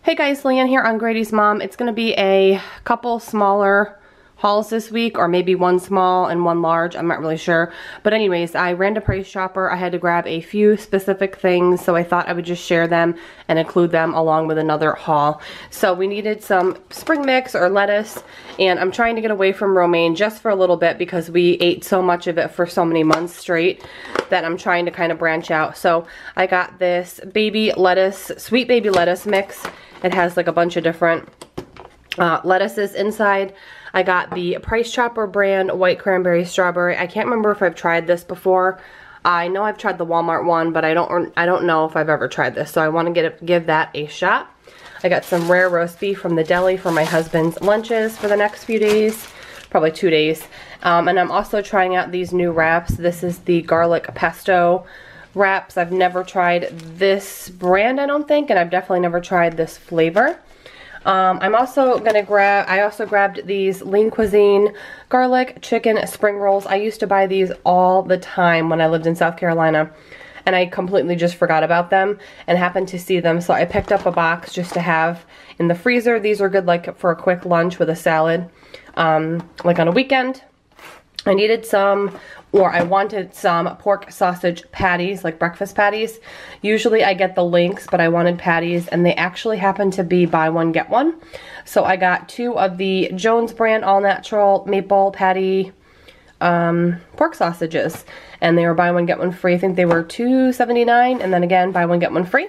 Hey guys, Leanne here on Grady's Mom. It's going to be a couple smaller hauls this week, or maybe one small and one large. I'm not really sure. But anyways, I ran to Price Chopper. I had to grab a few specific things, so I thought I would just share them and include them along with another haul. So we needed some spring mix or lettuce, and I'm trying to get away from romaine just for a little bit because we ate so much of it for so many months straight that I'm trying to kind of branch out. So I got this baby lettuce, sweet baby lettuce mix. It has like a bunch of different lettuces inside. I got the Price Chopper brand white cranberry strawberry. I can't remember if I've tried this before. I know I've tried the Walmart one, but I don't know if I've ever tried this. So I want to give that a shot. I got some rare roast beef from the deli for my husband's lunches for the next few days, probably 2 days. And I'm also trying out these new wraps. This is the garlic pesto wraps. I've never tried this brand, I don't think, and I've definitely never tried this flavor. I'm also gonna I also grabbed these Lean Cuisine garlic chicken spring rolls. I used to buy these all the time when I lived in South Carolina, and I completely just forgot about them and happened to see them, so I picked up a box just to have in the freezer. These are good like for a quick lunch with a salad, like on a weekend. I needed some, or I wanted some pork sausage patties, like breakfast patties. Usually I get the links, but I wanted patties, and they actually happen to be buy one, get one. So I got 2 of the Jones brand all natural maple patty pork sausages, and they were buy one, get one free. I think they were $2.79, and then again, buy one, get one free.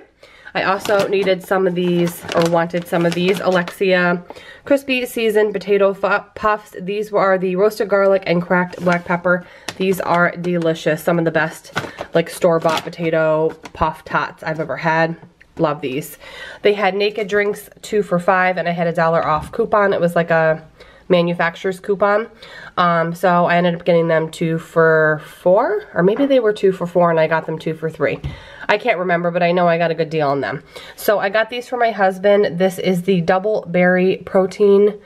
I also needed some of these, or wanted some of these, Alexia crispy seasoned potato puffs. These are the roasted garlic and cracked black pepper. These are delicious. Some of the best like store-bought potato puff tots I've ever had. Love these. They had naked drinks 2 for $5, and I had a $1 off coupon. It was like a manufacturer's coupon. So I ended up getting them 2 for $4, or maybe they were 2 for $4 and I got them 2 for $3. I can't remember, but I know I got a good deal on them. So I got these for my husband. This is the double berry protein.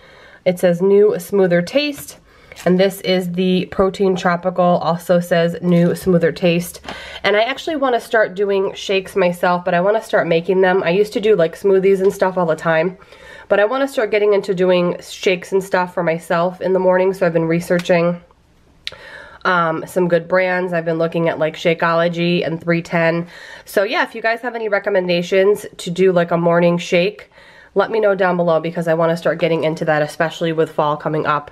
It says new smoother taste. And this is the protein tropical, also says new smoother taste. And I actually want to start doing shakes myself, but I want to start making them. I used to do like smoothies and stuff all the time, but I want to start getting into doing shakes and stuff for myself in the morning. So I've been researching some good brands. I've been looking at like Shakeology and 310. So yeah, if you guys have any recommendations to do like a morning shake, let me know down below, because I want to start getting into that, especially with fall coming up.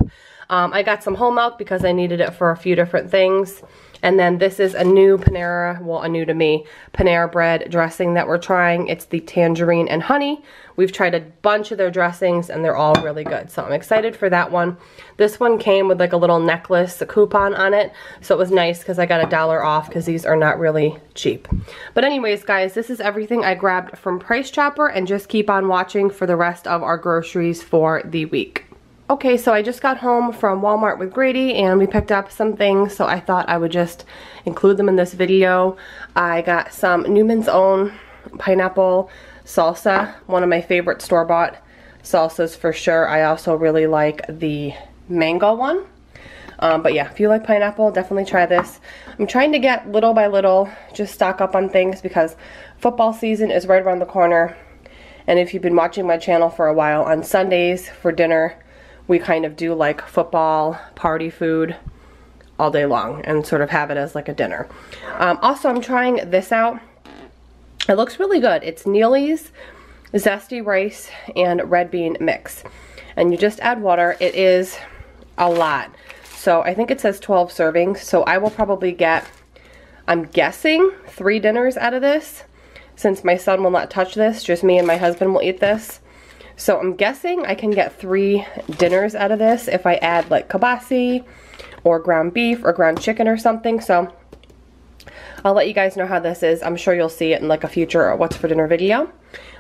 I got some whole milk because I needed it for a few different things. And then this is a new Panera, well, a new to me, Panera bread dressing that we're trying. It's the tangerine and honey. We've tried a bunch of their dressings and they're all really good. So I'm excited for that one. This one came with like a little necklace, a coupon on it. So it was nice because I got a $1 off, because these are not really cheap. But anyways, guys, this is everything I grabbed from Price Chopper, and just keep on watching for the rest of our groceries for the week. Okay, so I just got home from Walmart with Grady, and we picked up some things, so I thought I would just include them in this video. I got some Newman's Own pineapple salsa, one of my favorite store-bought salsas for sure. I also really like the mango one. But yeah, if you like pineapple, definitely try this. I'm trying to get little by little, just stock up on things, because football season is right around the corner. And if you've been watching my channel for a while, on Sundays for dinner, we kind of do like football party food all day long and sort of have it as like a dinner. Also, I'm trying this out. It looks really good. It's Neely's zesty rice and red bean mix. And you just add water. It is a lot. So I think it says 12 servings. So I will probably get, I'm guessing, 3 dinners out of this, since my son will not touch this. Just me and my husband will eat this. So I'm guessing I can get 3 dinners out of this if I add like kielbasa or ground beef or ground chicken or something. So I'll let you guys know how this is. I'm sure you'll see it in like a future what's for dinner video.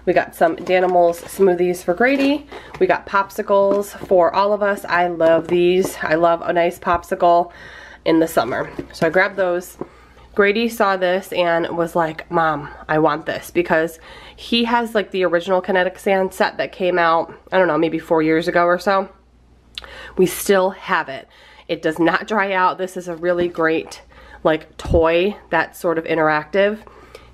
We got some Danimals smoothies for Grady. We got popsicles for all of us. I love these. I love a nice popsicle in the summer. So I grabbed those. Grady saw this and was like, Mom, I want this, because he has like the original Kinetic Sand set that came out, I don't know, maybe 4 years ago or so. We still have it. It does not dry out. This is a really great like toy that's sort of interactive.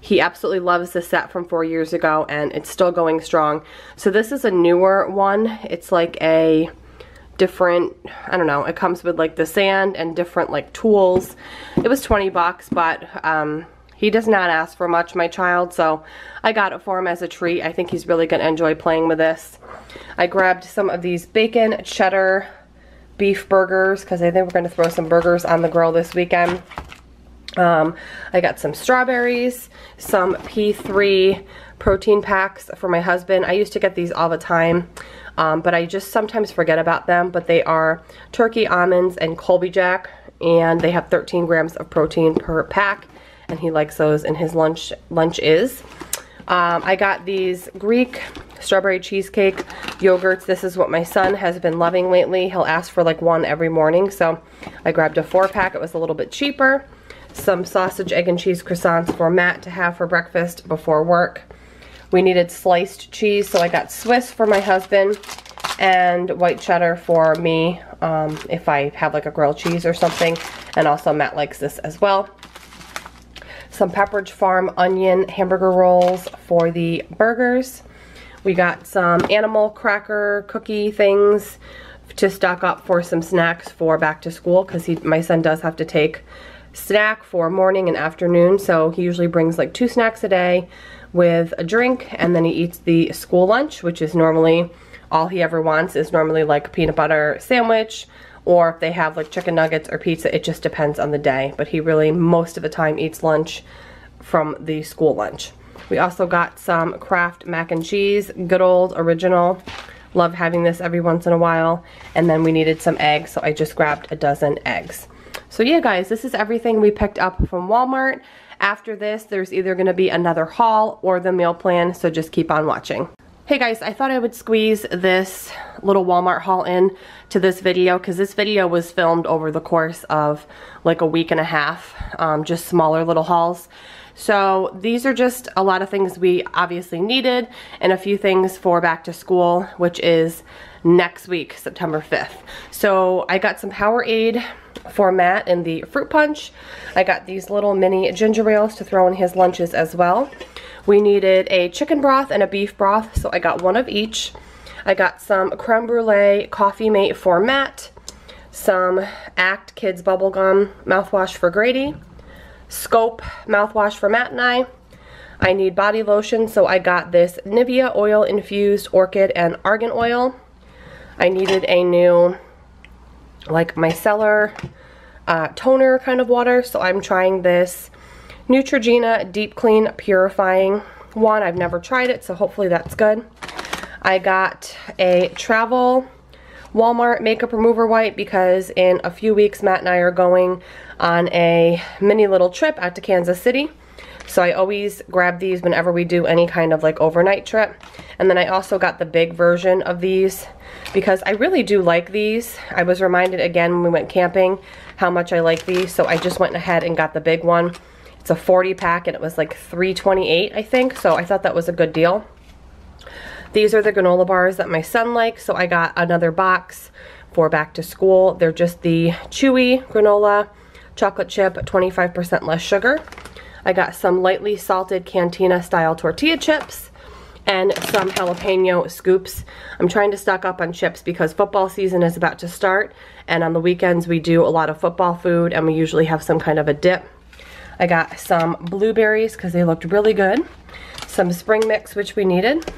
He absolutely loves this set from 4 years ago, and it's still going strong. So this is a newer one. It's like a different, I don't know, it comes with like the sand and different like tools. It was 20 bucks, but he does not ask for much, my child, so I got it for him as a treat. I think he's really gonna enjoy playing with this. I grabbed some of these bacon cheddar beef burgers because I think we're gonna throw some burgers on the grill this weekend. I got some strawberries, some P3 protein packs for my husband. I used to get these all the time, but I just sometimes forget about them. But they are turkey, almonds, and Colby Jack, and they have 13 grams of protein per pack, and he likes those in his lunch is. I got these Greek strawberry cheesecake yogurts. This is what my son has been loving lately. He'll ask for like one every morning, so I grabbed a 4-pack. It was a little bit cheaper. Some sausage, egg, and cheese croissants for Matt to have for breakfast before work. We needed sliced cheese, so I got Swiss for my husband and white cheddar for me if I have like a grilled cheese or something. And also Matt likes this as well. Some Pepperidge Farm onion hamburger rolls for the burgers. We got some animal cracker cookie things to stock up for some snacks for back to school, because my son does have to take snack for morning and afternoon, so he usually brings like 2 snacks a day with a drink, and then he eats the school lunch, which is normally all he ever wants, is normally like a peanut butter sandwich, or if they have like chicken nuggets or pizza. It just depends on the day, but he really most of the time eats lunch from the school lunch. We also got some Kraft mac and cheese, good old original. Love having this every once in a while. And then we needed some eggs, so I just grabbed a dozen eggs. So yeah, guys, this is everything we picked up from Walmart. After this, there's either going to be another haul or the meal plan, so just keep on watching. Hey guys, I thought I would squeeze this little Walmart haul in to this video, because this video was filmed over the course of like a week and a half, just smaller little hauls. So these are just a lot of things we obviously needed, and a few things for back to school, which is next week, September 5th. So I got some Powerade for Matt in the fruit punch. I got these little mini ginger ales to throw in his lunches as well. We needed a chicken broth and a beef broth, so I got one of each. I got some creme brulee coffee mate for Matt, some Act Kids bubblegum mouthwash for Grady, Scope mouthwash for Matt and I. I need body lotion, so I got this Nivea oil infused orchid and argan oil. I needed a new like micellar toner kind of water, so I'm trying this Neutrogena Deep Clean Purifying one. I've never tried it, so hopefully that's good. I got a travel Walmart makeup remover wipe, because in a few weeks Matt and I are going on a mini little trip out to Kansas City. So I always grab these whenever we do any kind of like overnight trip. And then I also got the big version of these because I really do like these. I was reminded again when we went camping how much I like these, so I just went ahead and got the big one. It's a 40-pack and it was like $3.28, I think, so I thought that was a good deal. These are the granola bars that my son likes, so I got another box for back to school. They're just the chewy granola chocolate chip, 25% less sugar. I got some lightly salted Cantina style tortilla chips and some jalapeno scoops. I'm trying to stock up on chips because football season is about to start, and on the weekends we do a lot of football food and we usually have some kind of a dip. I got some blueberries because they looked really good. Some spring mix, which we needed.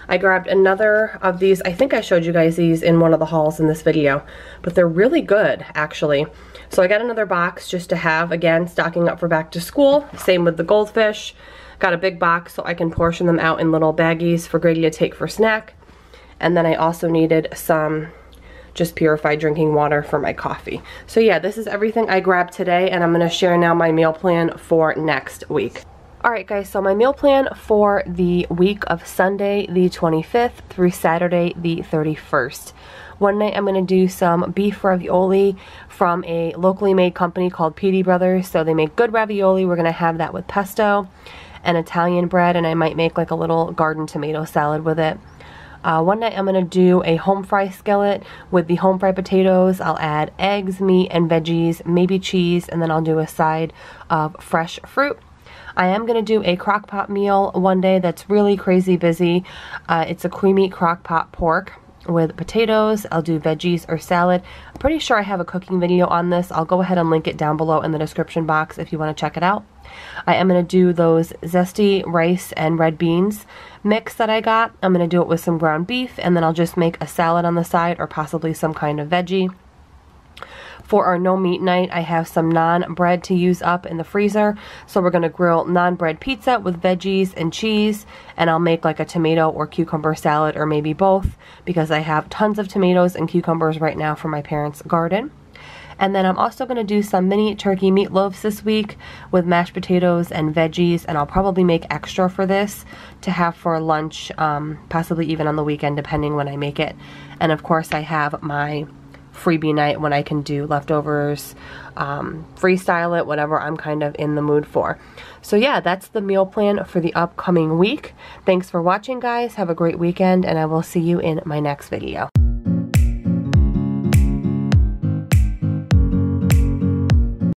I grabbed another of these. I think I showed you guys these in one of the hauls in this video, but they're really good actually. So I got another box just to have, again, stocking up for back to school. Same with the goldfish. Got a big box so I can portion them out in little baggies for Grady to take for snack. And then I also needed some just purified drinking water for my coffee. So yeah, this is everything I grabbed today, and I'm gonna share now my meal plan for next week. Alright guys, so my meal plan for the week of Sunday the 25th through Saturday the 31st. One night I'm going to do some beef ravioli from a locally made company called Petey Brothers. So they make good ravioli. We're going to have that with pesto and Italian bread, and I might make like a little garden tomato salad with it. One night I'm going to do a home fry skillet with the home fried potatoes. I'll add eggs, meat, and veggies, maybe cheese, and then I'll do a side of fresh fruit. I am going to do a crock pot meal one day that's really crazy busy. It's a creamy crock pot pork with potatoes. I'll do veggies or salad. I'm pretty sure I have a cooking video on this. I'll go ahead and link it down below in the description box if you want to check it out. I am going to do those zesty rice and red beans mix that I got. I'm going to do it with some ground beef, and then I'll just make a salad on the side or possibly some kind of veggie. For our no meat night, I have some naan bread to use up in the freezer. So we're going to grill naan bread pizza with veggies and cheese, and I'll make like a tomato or cucumber salad, or maybe both, because I have tons of tomatoes and cucumbers right now from my parents' garden. And then I'm also going to do some mini turkey meatloaves this week with mashed potatoes and veggies, and I'll probably make extra for this to have for lunch, possibly even on the weekend depending when I make it. And of course I have my freebie night when I can do leftovers, freestyle it, whatever I'm kind of in the mood for. So yeah, that's the meal plan for the upcoming week. Thanks for watching, guys. Have a great weekend, and I will see you in my next video.